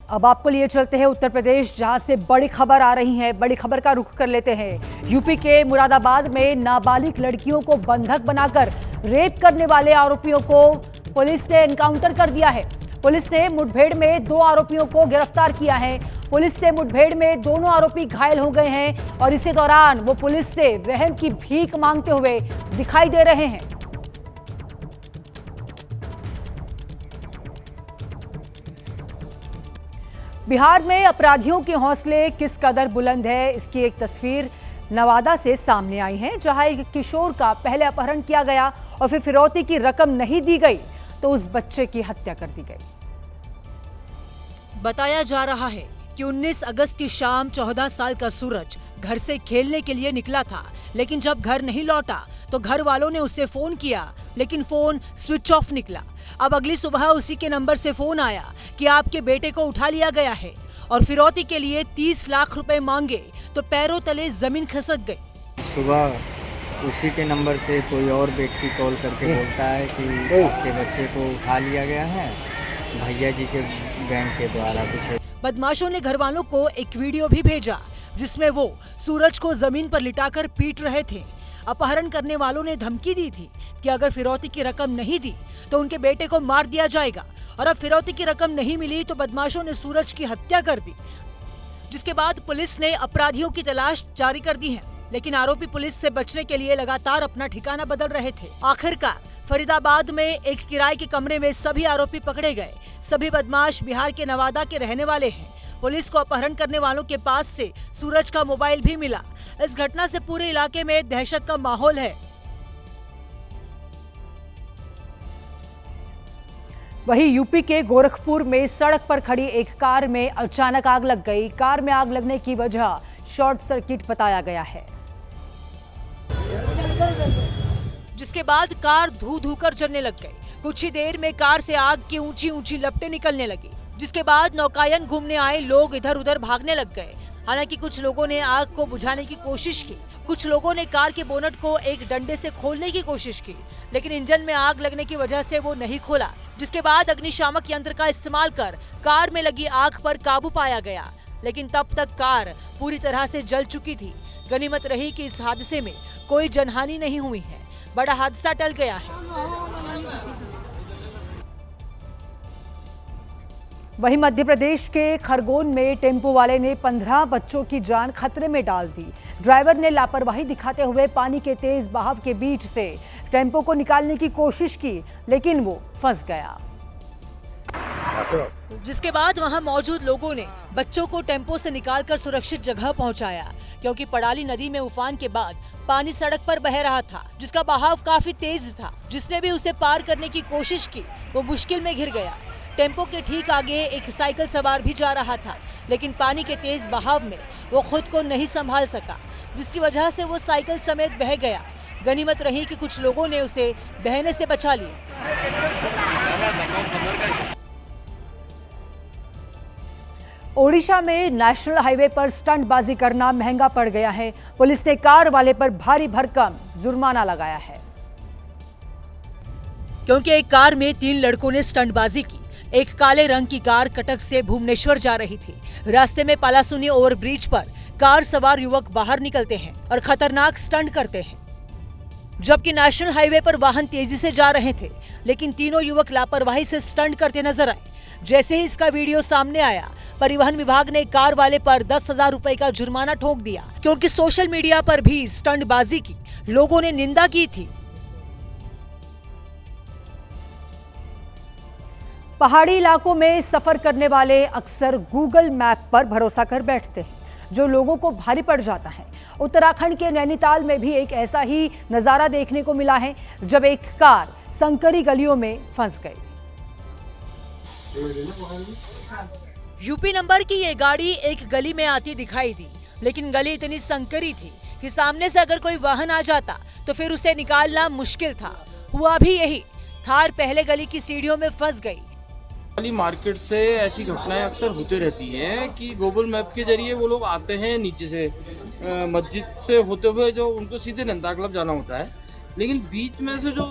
अब आपको लिए चलते हैं उत्तर प्रदेश, जहां से बड़ी खबर आ रही है। बड़ी खबर का रुख कर लेते हैं। यूपी के मुरादाबाद में नाबालिग लड़कियों को बंधक बनाकर रेप करने वाले आरोपियों को पुलिस ने एनकाउंटर कर दिया है। पुलिस ने मुठभेड़ में 2 आरोपियों को गिरफ्तार किया है। पुलिस से मुठभेड़ में दोनों आरोपी घायल हो गए हैं और इसी दौरान वो पुलिस से रहम की भीख मांगते हुए दिखाई दे रहे हैं। बिहार में अपराधियों के हौसले किस कदर बुलंद है, इसकी एक तस्वीर नवादा से सामने आई है, जहां एक किशोर का पहले अपहरण किया गया और फिर फिरौती की रकम नहीं दी गई तो उस बच्चे की हत्या कर दी गई। बताया जा रहा है कि 19 अगस्त की शाम 14 साल का सूरज घर से खेलने के लिए निकला था, लेकिन जब घर नहीं लौटा तो घर वालों ने उसे फोन किया, लेकिन फोन स्विच ऑफ निकला। अब अगली सुबह उसी के नंबर से फोन आया कि आपके बेटे को उठा लिया गया है और फिरौती के लिए 30 लाख रुपए मांगे तो पैरों तले जमीन खिसक गई। सुबह उसी के नंबर से कोई और व्यक्ति कॉल करके बोलता है कि आपके बच्चे को उठा लिया गया है भैया जी के बैंक के द्वारा। कुछ बदमाशों ने घर वालों को एक वीडियो भी भेजा जिसमें वो सूरज को जमीन पर लिटाकर पीट रहे थे। अपहरण करने वालों ने धमकी दी थी कि अगर फिरौती की रकम नहीं दी तो उनके बेटे को मार दिया जाएगा, और अब फिरौती की रकम नहीं मिली तो बदमाशों ने सूरज की हत्या कर दी, जिसके बाद पुलिस ने अपराधियों की तलाश जारी कर दी है। लेकिन आरोपी पुलिस से बचने के लिए लगातार अपना ठिकाना बदल रहे थे। आखिरकार फरीदाबाद में एक किराए के कमरे में सभी आरोपी पकड़े गए। सभी बदमाश बिहार के नवादा के रहने वाले हैं। पुलिस को अपहरण करने वालों के पास से सूरज का मोबाइल भी मिला। इस घटना से पूरे इलाके में दहशत का माहौल है। वहीं यूपी के गोरखपुर में सड़क पर खड़ी एक कार में अचानक आग लग गई। कार में आग लगने की वजह शॉर्ट सर्किट बताया गया है, जिसके बाद कार धू धू कर जलने लग गई। कुछ ही देर में कार से आग की ऊंची ऊंची लपटें निकलने लगी, जिसके बाद नौकायन घूमने आए लोग इधर उधर भागने लग गए। हालांकि कुछ लोगों ने आग को बुझाने की कोशिश की। कुछ लोगों ने कार के बोनट को एक डंडे से खोलने की कोशिश की, लेकिन इंजन में आग लगने की वजह से वो नहीं खोला, जिसके बाद अग्निशामक यंत्र का इस्तेमाल कर कार में लगी आग पर काबू पाया गया। लेकिन तब तक कार पूरी तरह से जल चुकी थी। गनीमत रही कि इस हादसे में कोई जनहानि नहीं हुई है। बड़ा हादसा टल गया है। वहीं मध्य प्रदेश के खरगोन में टेम्पो वाले ने 15 बच्चों की जान खतरे में डाल दी। ड्राइवर ने लापरवाही दिखाते हुए पानी के तेज बहाव के बीच से टेम्पो को निकालने की कोशिश की, लेकिन वो फंस गया, जिसके बाद वहां मौजूद लोगों ने बच्चों को टेम्पो से निकालकर सुरक्षित जगह पहुंचाया, क्योंकि पड़ाली नदी में उफान के बाद पानी सड़क पर बह रहा था, जिसका बहाव काफी तेज था। जिसने भी उसे पार करने की कोशिश की वो मुश्किल में घिर गया। टेम्पो के ठीक आगे एक साइकिल सवार भी जा रहा था, लेकिन पानी के तेज बहाव में वो खुद को नहीं संभाल सका, जिसकी वजह से वो साइकिल समेत बह गया। गनीमत रही कि कुछ लोगों ने उसे बहने से बचा लिया। ओडिशा में नेशनल हाईवे पर स्टंटबाजी करना महंगा पड़ गया है। पुलिस ने कार वाले पर भारी भरकम जुर्माना लगाया है, क्योंकि एक कार में 3 लड़कों ने स्टंटबाजी की। एक काले रंग की कार कटक से भुवनेश्वर जा रही थी। रास्ते में पालासुनी ओवरब्रिज पर कार सवार युवक बाहर निकलते हैं और खतरनाक स्टंट करते हैं, जबकि नेशनल हाईवे पर वाहन तेजी से जा रहे थे, लेकिन तीनों युवक लापरवाही से स्टंट करते नजर आए। जैसे ही इसका वीडियो सामने आया, परिवहन विभाग ने कार वाले पर 10,000 रुपए का जुर्माना ठोक दिया, क्योंकि सोशल मीडिया पर भी स्टंटबाजी की लोगों ने निंदा की थी। पहाड़ी इलाकों में सफर करने वाले अक्सर गूगल मैप पर भरोसा कर बैठते हैं, जो लोगों को भारी पड़ जाता है। उत्तराखंड के नैनीताल में भी एक ऐसा ही नजारा देखने को मिला है, जब एक कार संकरी गलियों में फंस गई। यूपी नंबर की ये गाड़ी एक गली में आती दिखाई दी, लेकिन गली इतनी संकरी थी कि सामने से अगर कोई वाहन आ जाता तो फिर उसे निकालना मुश्किल था। हुआ भी यही, थार पहले गली की सीढ़ियों में फंस गई। मार्केट से ऐसी घटनाएं अक्सर होती रहती हैं कि गूगल मैप के जरिए वो लोग आते हैं नीचे से मस्जिद से होते हुए, जो उनको सीधे नंदा क्लब जाना होता है, लेकिन बीच में से जो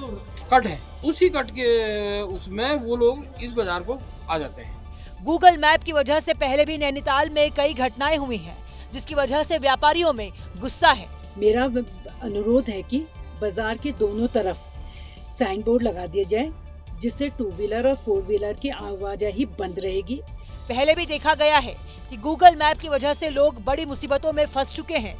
कट है उसी कट के उसमें वो लोग इस बाजार को आ जाते हैं। गूगल मैप की वजह से पहले भी नैनीताल में कई घटनाएं हुई हैं, जिसकी वजह से व्यापारियों में गुस्सा है। मेरा अनुरोध है कि बाजार के दोनों तरफ साइन बोर्ड लगा दिया जाए, जिससे 2 व्हीलर और 4 व्हीलर की आवाजाही बंद रहेगी। पहले भी देखा गया है कि गूगल मैप की वजह से लोग बड़ी मुसीबतों में फंस चुके हैं।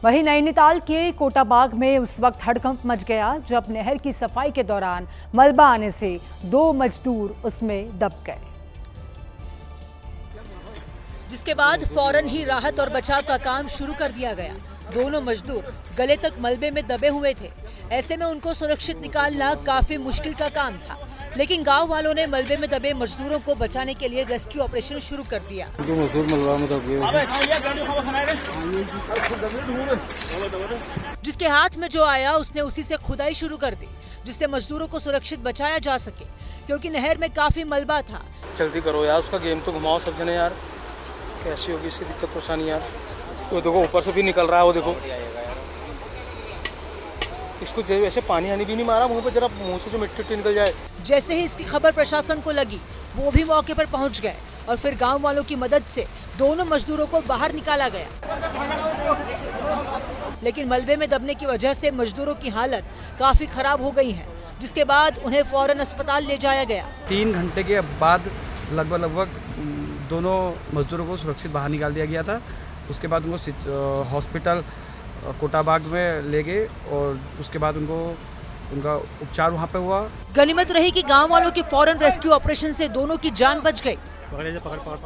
वहीं नैनीताल के कोटाबाग में उस वक्त हड़कंप मच गया जब नहर की सफाई के दौरान मलबा आने से 2 मजदूर उसमें दब गए, जिसके बाद फौरन ही राहत और बचाव का काम शुरू कर दिया गया। दोनों मजदूर गले तक मलबे में दबे हुए थे। ऐसे में उनको सुरक्षित निकालना काफी मुश्किल का काम था, लेकिन गांव वालों ने मलबे में दबे मजदूरों को बचाने के लिए रेस्क्यू ऑपरेशन शुरू कर दिया। जिसके हाथ में जो आया उसने उसी से खुदाई शुरू कर दी, जिससे मजदूरों को सुरक्षित बचाया जा सके, क्योंकि नहर में काफी मलबा था। जल्दी करो यार, उसका गेम तो घुमाओ सब जने यार, कैसी होगी इसकी दिक्कत परेशानी यार। वो देखो ऊपर से भी निकल रहा है, वो देखो इसको ऐसे पानी आनी भी नहीं मारा मुंह पे, जरा मुंह से जो मिट्टी निकल जाए। जैसे ही इसकी खबर प्रशासन को लगी, वो भी मौके पर पहुंच गए और फिर गांव वालों की मदद से दोनों मजदूरों को बाहर निकाला गया। लेकिन मलबे में दबने की वजह से मजदूरों की हालत काफी खराब हो गई है, जिसके बाद उन्हें फौरन अस्पताल ले जाया गया। 3 घंटे के बाद लगभग दोनों मजदूरों को सुरक्षित बाहर निकाल दिया गया था। उसके बाद उनको हॉस्पिटल कोटाबाग में ले गए और उसके बाद उनका उपचार वहाँ पे हुआ। गनीमत रही कि गांव वालों के फौरन रेस्क्यू ऑपरेशन से दोनों की जान बच गई।